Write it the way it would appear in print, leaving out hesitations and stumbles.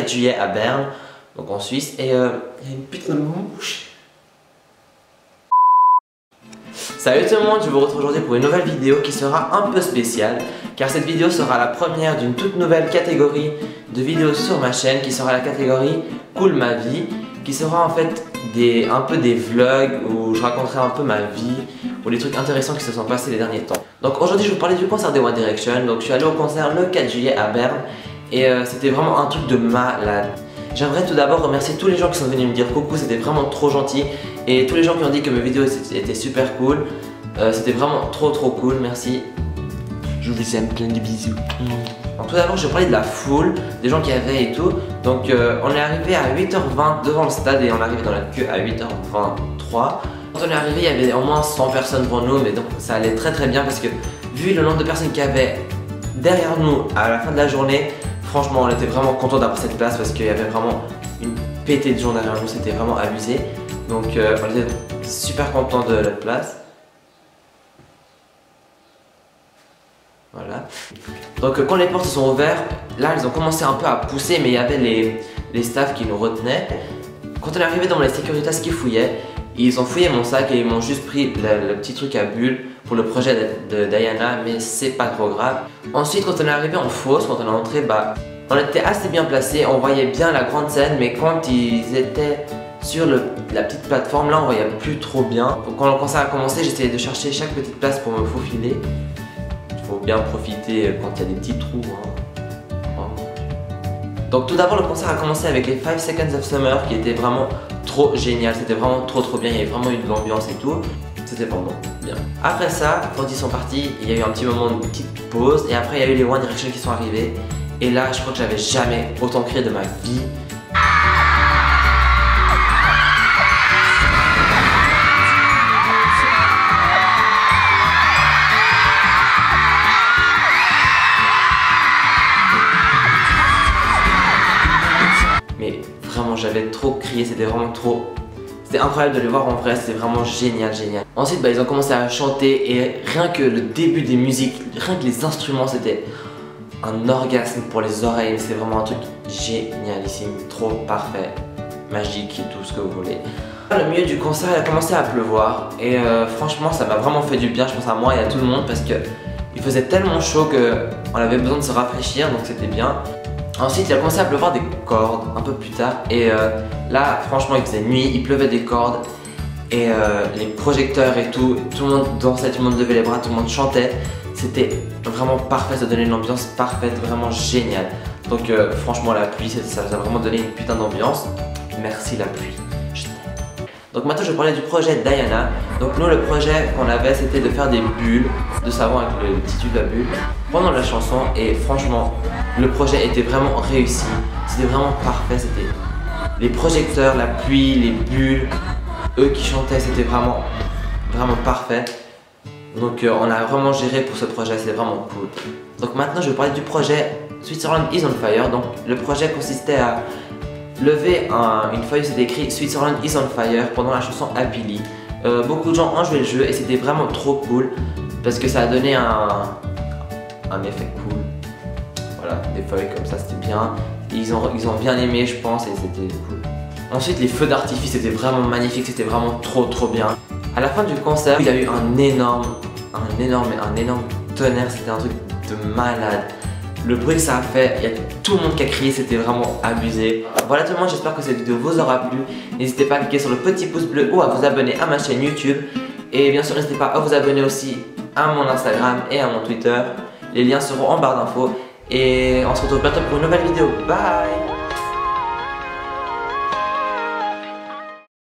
4 juillet à Berne, donc en Suisse, et il y a une putain de mouche. Salut tout le monde, je vous retrouve aujourd'hui pour une nouvelle vidéo qui sera un peu spéciale, car cette vidéo sera la première d'une toute nouvelle catégorie de vidéos sur ma chaîne, qui sera la catégorie Cool ma vie, qui sera en fait un peu des vlogs où je raconterai un peu ma vie ou les trucs intéressants qui se sont passés les derniers temps. Donc aujourd'hui je vais vous parler du concert des One Direction. Donc je suis allé au concert le 4 juillet à Berne et c'était vraiment un truc de malade. J'aimerais tout d'abord remercier tous les gens qui sont venus me dire coucou, c'était vraiment trop gentil, et tous les gens qui ont dit que mes vidéos étaient super cool. C'était vraiment trop cool, merci. Je vous aime, plein de bisous. Donc tout d'abord je vais parler de la foule, des gens qui avaient et tout. Donc on est arrivé à 8h20 devant le stade et on est arrivé dans la queue à 8h23. Quand on est arrivé il y avait au moins 100 personnes devant nous, mais donc ça allait très bien parce que vu le nombre de personnes qu'il y avait derrière nous à la fin de la journée, franchement on était vraiment content d'avoir cette place parce qu'il y avait vraiment une pétée de gens derrière nous, c'était vraiment abusé. Donc on était super content de notre place. Voilà. Donc quand les portes se sont ouvertes, là ils ont commencé un peu à pousser, mais il y avait les staffs qui nous retenaient. Quand on est arrivé dans les sécuritas qui fouillaient, ils ont fouillé mon sac et ils m'ont juste pris le petit truc à bulles pour le projet de Diana, mais c'est pas trop grave. Ensuite quand on est arrivé en fosse, quand on est entré, on était assez bien placé, on voyait bien la grande scène, mais quand ils étaient sur la petite plateforme là on voyait plus trop bien. Donc, quand le concert a commencé, j'essayais de chercher chaque petite place pour me faufiler. Faut bien profiter quand il y a des petits trous. Donc tout d'abord le concert a commencé avec les 5 Seconds of Summer qui était vraiment trop génial, c'était vraiment trop bien, il y avait vraiment eu de l'ambiance et tout. C'était vraiment bien. Après ça, quand ils sont partis, il y a eu un petit moment de petite pause et après il y a eu les One Direction qui sont arrivés. Et là je crois que j'avais jamais autant crié de ma vie. Mais vraiment j'avais trop crié, c'était vraiment trop... C'était incroyable de les voir en vrai, c'était vraiment génial. Ensuite ils ont commencé à chanter et rien que le début des musiques, rien que les instruments, c'était un orgasme pour les oreilles. C'est vraiment un truc génialissime, trop parfait, magique et tout ce que vous voulez. Le milieu du concert il a commencé à pleuvoir et franchement ça m'a vraiment fait du bien, je pense à moi et à tout le monde, parce que il faisait tellement chaud qu'on avait besoin de se rafraîchir, donc c'était bien. Ensuite il a commencé à pleuvoir des cordes un peu plus tard et là franchement il faisait nuit, il pleuvait des cordes et les projecteurs et tout le monde dansait, tout le monde levait les bras, tout le monde chantait. C'était vraiment parfait, ça donnait une ambiance parfaite, vraiment géniale. Donc franchement la pluie, ça a vraiment donné une putain d'ambiance. Merci la pluie, je t'aime. Donc maintenant je vais parler du projet Diana. Donc nous le projet qu'on avait c'était de faire des bulles de savon avec le petit tube à bulles pendant la chanson, et franchement le projet était vraiment réussi, c'était vraiment parfait, c'était les projecteurs, la pluie, les bulles, eux qui chantaient, c'était vraiment parfait. Donc on a vraiment géré pour ce projet, c'est vraiment cool. Donc maintenant je vais parler du projet Switzerland is on fire. Donc le projet consistait à lever une feuille où c'était écrit Switzerland is on fire pendant la chanson Happily. Beaucoup de gens ont joué le jeu et c'était vraiment trop cool parce que ça a donné un effet cool. Voilà, des feuilles comme ça, c'était bien. Et ils ont bien aimé je pense et c'était cool. Ensuite les feux d'artifice étaient vraiment magnifiques, c'était vraiment trop bien. À la fin du concert, il y a eu un énorme tonnerre, c'était un truc de malade. Le bruit que ça a fait, il y a tout le monde qui a crié, c'était vraiment abusé. Voilà tout le monde, j'espère que cette vidéo vous aura plu. N'hésitez pas à cliquer sur le petit pouce bleu ou à vous abonner à ma chaîne YouTube. Et bien sûr, n'hésitez pas à vous abonner aussi à mon Instagram et à mon Twitter. Les liens seront en barre d'infos. Et on se retrouve bientôt pour une nouvelle vidéo. Bye!